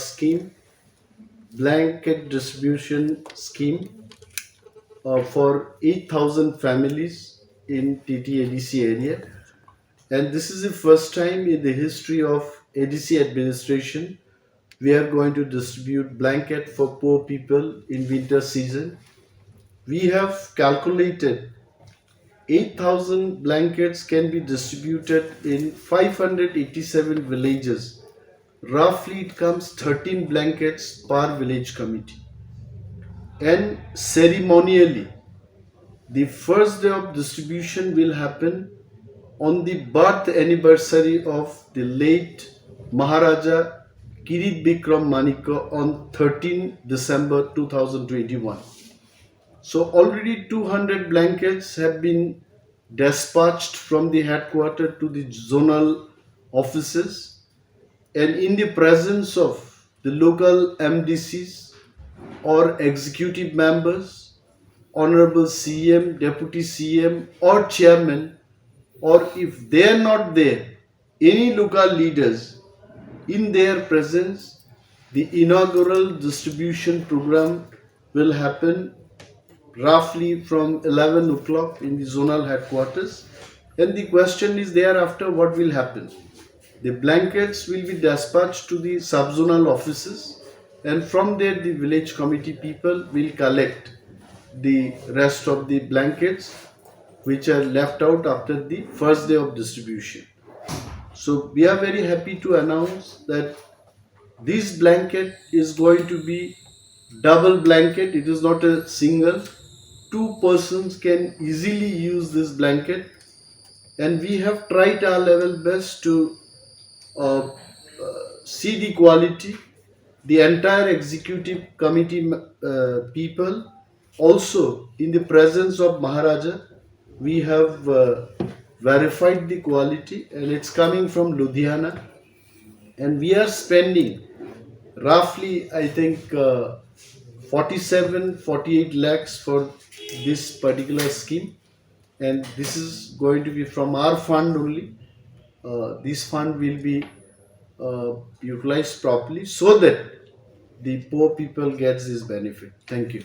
scheme, blanket distribution scheme for 8,000 families in TT-ADC area. And this is the first time in the history of ADC administration we are going to distribute blanket for poor people in winter season. We have calculated 8,000 blankets can be distributed in 587 villages. Roughly it comes 13 blankets per village committee. And ceremonially, the first day of distribution will happen on the birth anniversary of the late Maharaja Kirit Bikram Manikya on 13 December 2021. So already 200 blankets have been dispatched from the headquarters to the zonal offices, and in the presence of the local MDCs or executive members, honorable CM, deputy CM or chairman, or if they are not there, any local leaders, in their presence the inaugural distribution program will happen roughly from 11 o'clock in the zonal headquarters. And the question is thereafter what will happen. The blankets will be dispatched to the subzonal offices, and from there the village committee people will collect the rest of the blankets which are left out after the first day of distribution. So we are very happy to announce that this blanket is going to be double blanket. It is not a single. Two persons can easily use this blanket, and we have tried our level best to see the quality. The entire executive committee people, also in the presence of Maharaja, we have verified the quality, and it's coming from Ludhiana, and we are spending roughly I think 47-48 lakhs for this particular scheme, and this is going to be from our fund only. This fund will be utilized properly so that the poor people gets this benefit. Thank you.